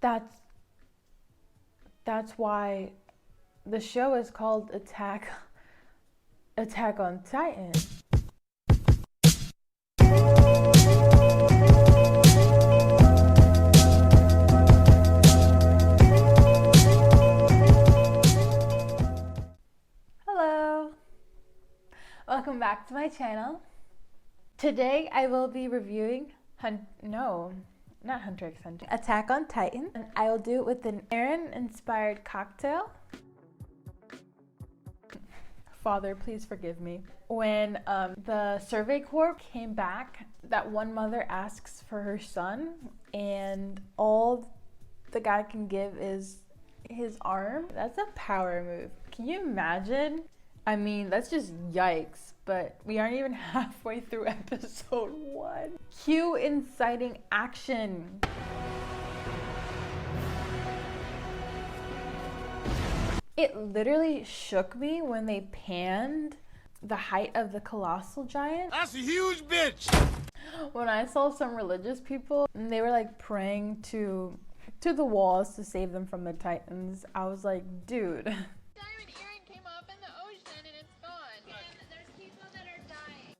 That's why the show is called Attack on Titan. Hello, welcome back to my channel. Today I will be reviewing not Hunter x Hunter, Attack on Titan, and I will do it with an Eren-inspired cocktail. Father, please forgive me. When the Survey Corps came back, that one mother asks for her son, and all the guy can give is his arm. That's a power move. Can you imagine? I mean, that's just yikes, but we aren't even halfway through episode 1. Cue inciting action. It literally shook me when they panned the height of the colossal giant. That's a huge bitch! When I saw some religious people, and they were like praying to the walls to save them from the Titans, I was like, dude. Diamond Eren came up in the ocean and it's gone. And there's people that are dying.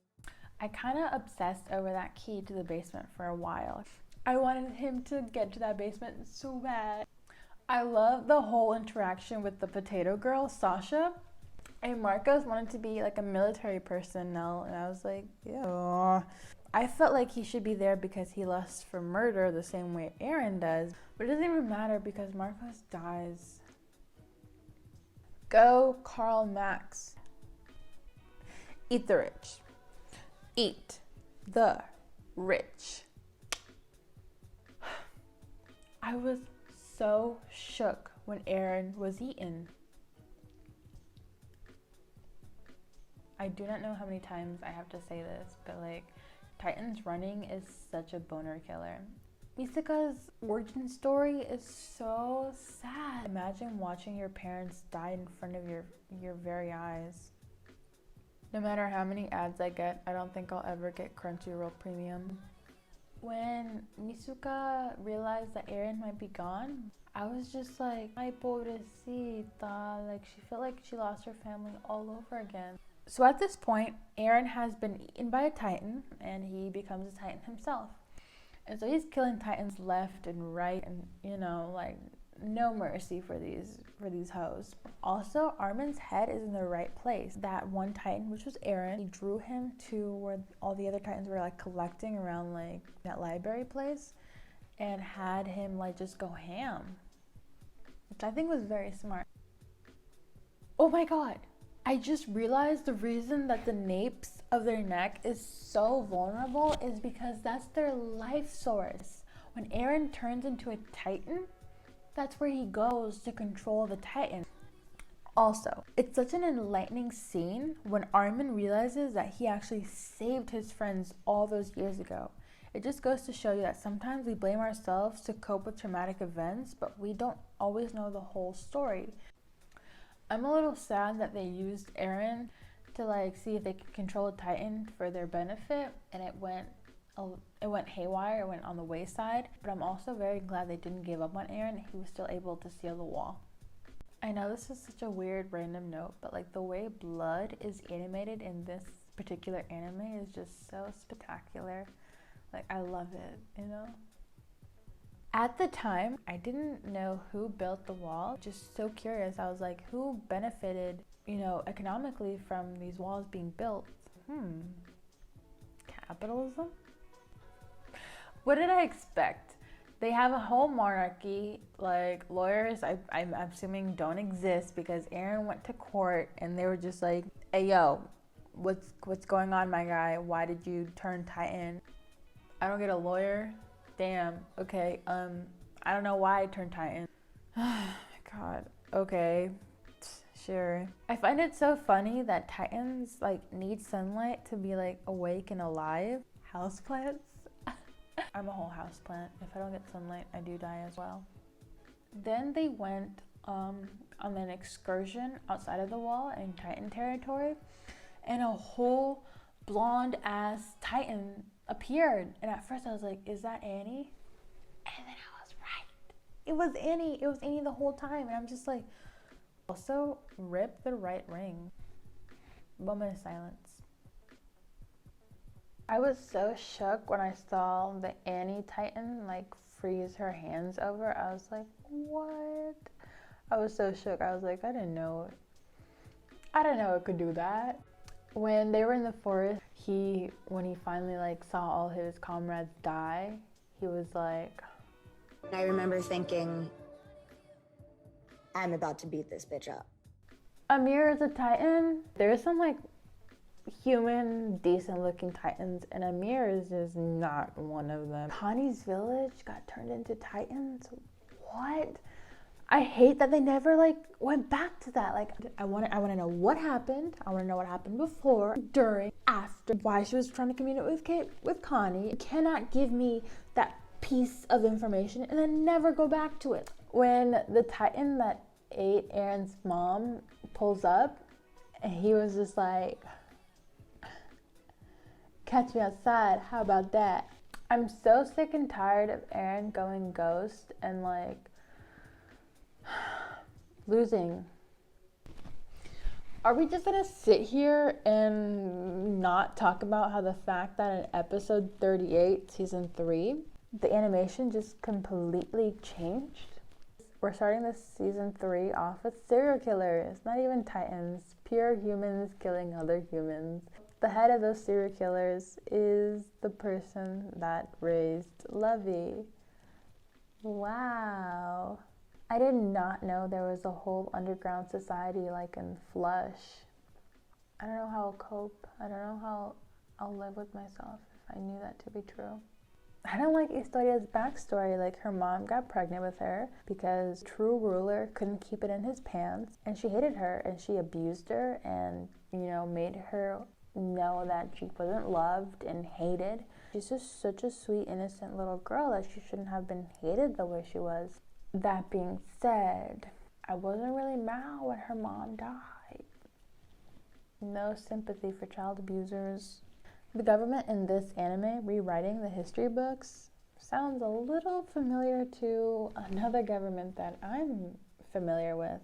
I kind of obsessed over that key to the basement for a while. I wanted him to get to that basement so bad. I love the whole interaction with the potato girl, Sasha. And Marcos wanted to be like a military personnel, and I was like, yeah. I felt like he should be there because he lusts for murder the same way Eren does. But it doesn't even matter because Marcos dies. Go Karl Marx. Eat the rich. Eat the rich. I was so shook when Eren was eaten. I do not know how many times I have to say this, but like, Titan's running is such a boner killer. Misaka's origin story is so sad. Imagine watching your parents die in front of your very eyes. No matter how many ads I get, I don't think I'll ever get Crunchyroll Premium. When Misuka realized that Eren might be gone, I was just like, ay pobrecita, like she felt like she lost her family all over again. So at this point, Eren has been eaten by a Titan, and he becomes a Titan himself. And so he's killing Titans left and right, and you know, like no mercy for these hoes. Also, Armin's head is in the right place. That one Titan, which was Eren, he drew him to where all the other Titans were like collecting around like that library place, and had him like just go ham, which I think was very smart. Oh my god, I just realized the reason that the napes of their neck is so vulnerable is because that's their life source. When Eren turns into a Titan, that's where he goes to control the Titan. Also, it's such an enlightening scene when Armin realizes that he actually saved his friends all those years ago. It just goes to show you that sometimes we blame ourselves to cope with traumatic events, but we don't always know the whole story. I'm a little sad that they used Eren to like see if they could control a Titan for their benefit, and it went haywire, it went on the wayside. But I'm also very glad they didn't give up on Eren. He was still able to seal the wall. I know this is such a weird random note, but like the way blood is animated in this particular anime is just so spectacular. Like I love it, you know? At the time, I didn't know who built the wall. Just so curious. I was like, who benefited, you know, economically from these walls being built? Capitalism? What did I expect? They have a whole monarchy. Like lawyers, I'm assuming don't exist because Eren went to court and they were just like, hey yo, what's going on, my guy? Why did you turn Titan? I don't get a lawyer. Damn, okay, I don't know why I turned Titan. God, okay, sure. I find it so funny that Titans like need sunlight to be like awake and alive. Houseplants? I'm a whole houseplant. If I don't get sunlight, I do die as well. Then they went on an excursion outside of the wall in Titan territory, and a whole blonde ass Titan appeared, and at first I was like, is that Annie? And then I was right. It was Annie. It was Annie the whole time. And I'm just like, also, rip the right ring. Moment of silence. I was so shook when I saw the Annie Titan like freeze her hands over. I was like, what? I was so shook. I was like, I didn't know it could do that. When they were in the forest, when he finally like saw all his comrades die, he was like, I remember thinking, I'm about to beat this bitch up. Amir is a Titan. There's some like human, decent looking Titans, and Amir is just not one of them. Connie's village got turned into Titans? What? I hate that they never like went back to that. Like, I want to know what happened. I want to know what happened before, during, after, why she was trying to communicate with Connie. You cannot give me that piece of information and then never go back to it. When the Titan that ate Aaron's mom pulls up, and he was just like, catch me outside, how about that? I'm so sick and tired of Aaron going ghost and like losing. Are we just gonna sit here and not talk about how the fact that in episode 38, season 3, the animation just completely changed? We're starting this season 3 off with serial killers, not even Titans, pure humans killing other humans. The head of those serial killers is the person that raised Lovey. Wow. I did not know there was a whole underground society like in Flush. I don't know how I'll cope. I don't know how I'll live with myself if I knew that to be true. I don't like Historia's backstory. Like, her mom got pregnant with her because true ruler couldn't keep it in his pants, and she hated her and she abused her and, made her know that she wasn't loved and hated. She's just such a sweet, innocent little girl that she shouldn't have been hated the way she was. That being said, I wasn't really mad when her mom died. No sympathy for child abusers. The government in this anime rewriting the history books sounds a little familiar to another government that I'm familiar with.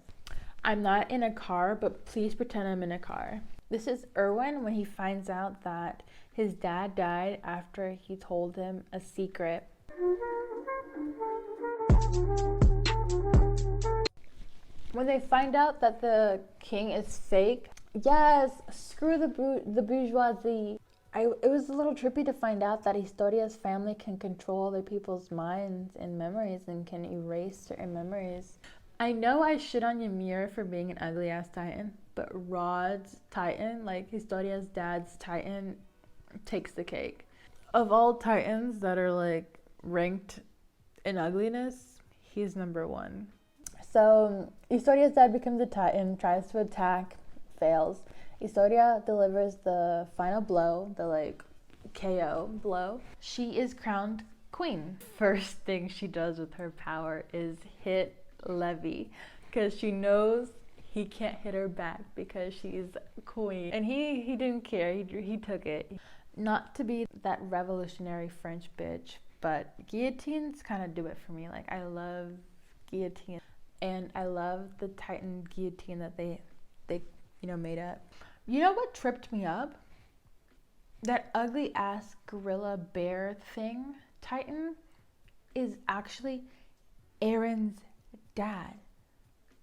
I'm not in a car, but please pretend I'm in a car. This is Erwin when he finds out that his dad died after he told him a secret. When they find out that the king is fake, yes, screw the bourgeoisie. It was a little trippy to find out that Historia's family can control other people's minds and memories and can erase certain memories. I know I shit on Ymir for being an ugly ass Titan, but Rod's Titan, like Historia's dad's Titan, takes the cake. Of all Titans that are like ranked in ugliness, he's number 1. So Historia's dad becomes a Titan, tries to attack, fails. Historia delivers the final blow, the like KO blow. She is crowned queen. First thing she does with her power is hit Levy, because she knows he can't hit her back because she's queen. And he didn't care. He took it. Not to be that revolutionary French bitch, but guillotines kind of do it for me. Like, I love guillotine, and I love the Titan guillotine that they made up. You know what tripped me up? That ugly ass gorilla bear thing, Titan, is actually Aaron's dad.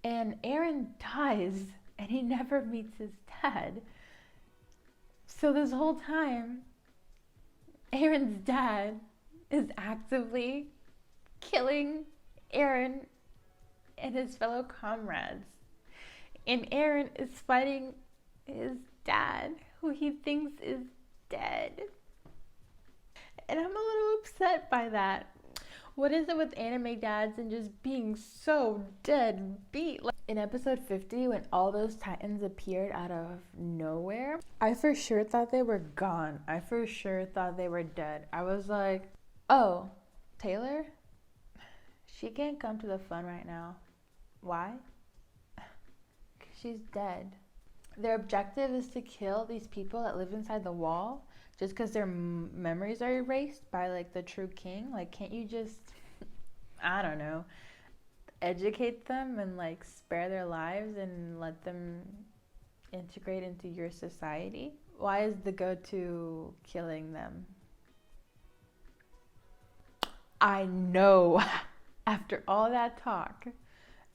And Aaron dies and he never meets his dad. So this whole time, Aaron's dad is actively killing Aaron and his fellow comrades. And Aaron is fighting his dad, who he thinks is dead. And I'm a little upset by that. What is it with anime dads and just being so deadbeat? Like in episode 50, when all those Titans appeared out of nowhere, I for sure thought they were gone. I for sure thought they were dead. I was like, oh, Taylor? She can't come to the fun right now. Why? 'Cause she's dead. Their objective is to kill these people that live inside the wall just because their memories are erased by like the true king. Like, can't you just, I don't know. educate them and like spare their lives and let them integrate into your society? Why is the go-to killing them? I know after all that talk,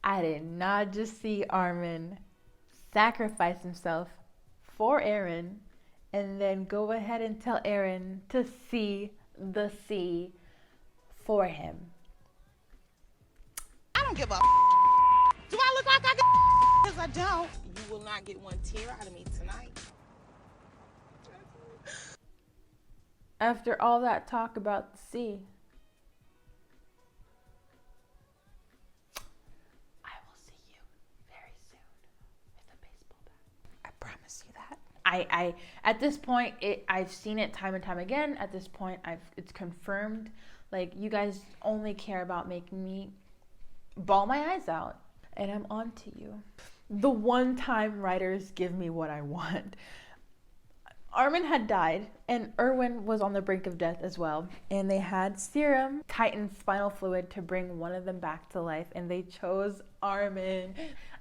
I did not just see Armin sacrifice himself for Eren and then go ahead and tell Eren to see the sea for him. I don't give a do I look like I get because I don't. You will not get one tear out of me tonight. After all that talk about the sea, I will see you very soon with a baseball bat. I promise you that. I at this point, I've seen it time and time again. At this point, it's confirmed. Like, you guys only care about making me bawl my eyes out, and I'm on to you. The one time writers give me what I want. Armin had died, and Erwin was on the brink of death as well. And they had serum, Titan spinal fluid to bring one of them back to life, and they chose Armin.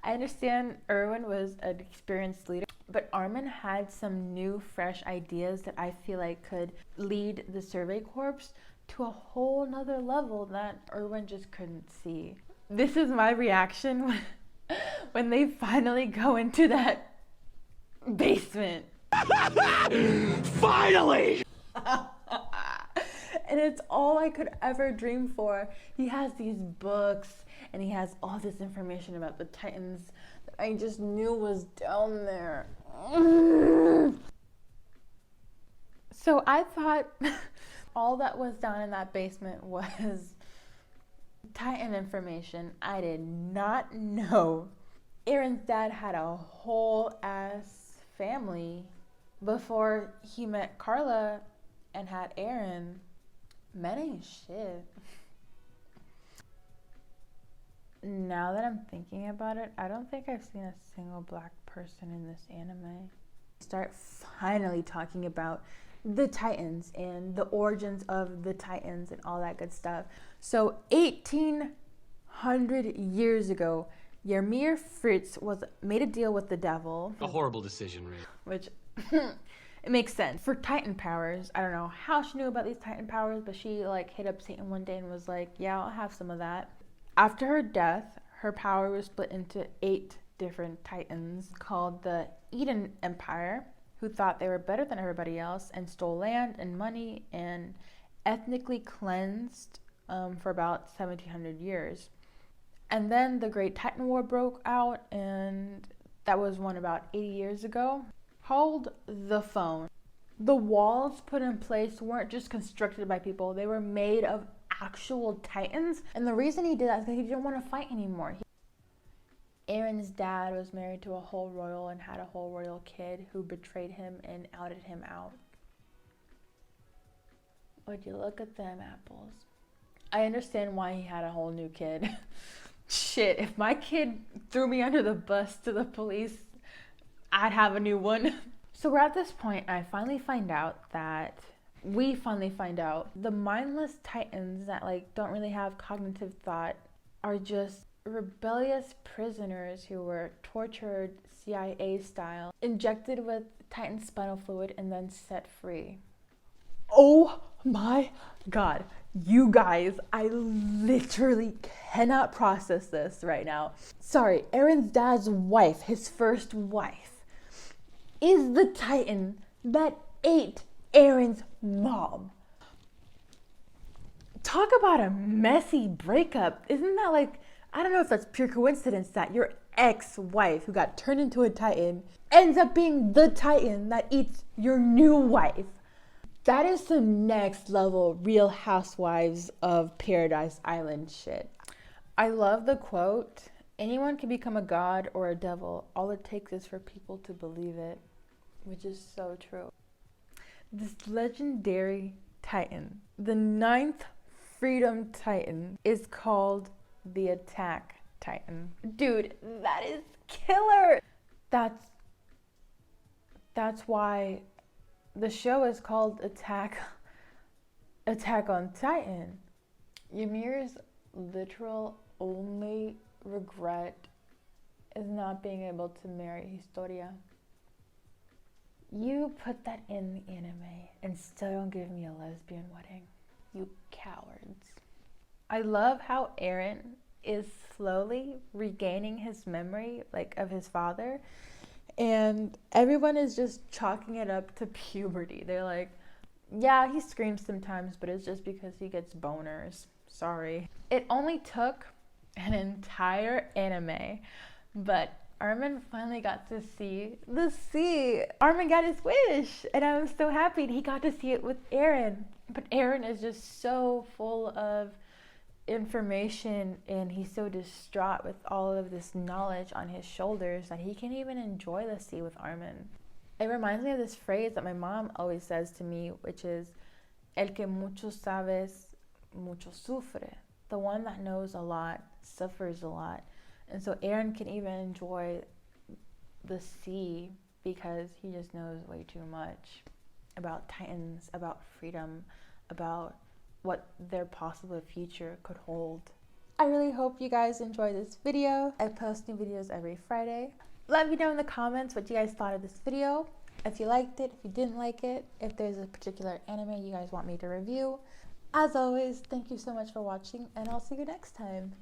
I understand Erwin was an experienced leader, but Armin had some new, fresh ideas that I feel like could lead the Survey Corps to a whole nother level that Erwin just couldn't see. This is my reaction when they finally go into that basement. Finally! And it's all I could ever dream for. He has these books and he has all this information about the Titans that I just knew was down there. So I thought all that was down in that basement was Titan information. I did not know Eren's dad had a whole ass family before he met Carla and had Eren. Men ain't shit. Now that I'm thinking about it, I don't think I've seen a single black person in this anime. Start finally talking about the Titans and the origins of the Titans and all that good stuff. So 1800 years ago, Ymir Fritz made a deal with the devil. A horrible decision, really. Which it makes sense. For Titan powers, I don't know how she knew about these Titan powers, but she like hit up Satan one day and was like, yeah, I'll have some of that. After her death, her power was split into 8 different Titans called the Eden Empire, who thought they were better than everybody else and stole land and money and ethnically cleansed for about 1700 years. And then the Great Titan War broke out, and that was one about 80 years ago. Hold the phone. The walls put in place weren't just constructed by people, they were made of actual Titans. And the reason he did that is because he didn't want to fight anymore. Eren's dad was married to a whole royal and had a whole royal kid who betrayed him and outed him out. Would you look at them apples? I understand why he had a whole new kid. Shit, if my kid threw me under the bus to the police, I'd have a new one. So we're at this point, and we finally find out the mindless Titans that like don't really have cognitive thought are just rebellious prisoners who were tortured CIA style, injected with Titan spinal fluid, and then set free. Oh my god, you guys, I literally cannot process this right now. Sorry, Eren's dad's wife, his first wife, is the Titan that ate Eren's mom. Talk about a messy breakup. Isn't that like, I don't know if that's pure coincidence that your ex-wife who got turned into a Titan ends up being the Titan that eats your new wife. That is some next level Real Housewives of Paradise Island shit. I love the quote, anyone can become a god or a devil. All it takes is for people to believe it, which is so true. This legendary Titan, the 9th Freedom Titan, is called the Attack Titan. Dude, that is killer. That's why the show is called Attack on Titan. Ymir's literal only regret is not being able to marry Historia. You put that in the anime and still don't give me a lesbian wedding. You cowards. I love how Eren is slowly regaining his memory, like, of his father, and everyone is just chalking it up to puberty. They're like, yeah, he screams sometimes, but it's just because he gets boners. Sorry. It only took an entire anime, but Armin finally got to see the sea. Armin got his wish, and I was so happy he got to see it with Eren. But Eren is just so full of information, and he's so distraught with all of this knowledge on his shoulders that he can't even enjoy the sea with Armin. It reminds me of this phrase that my mom always says to me, which is, el que mucho sabes, mucho sufre. The one that knows a lot suffers a lot. And so Eren can even enjoy the sea because he just knows way too much about Titans, about freedom, about what their possible future could hold. I really hope you guys enjoyed this video. I post new videos every Friday. Let me know in the comments what you guys thought of this video. If you liked it, if you didn't like it, if there's a particular anime you guys want me to review. As always, thank you so much for watching, and I'll see you next time.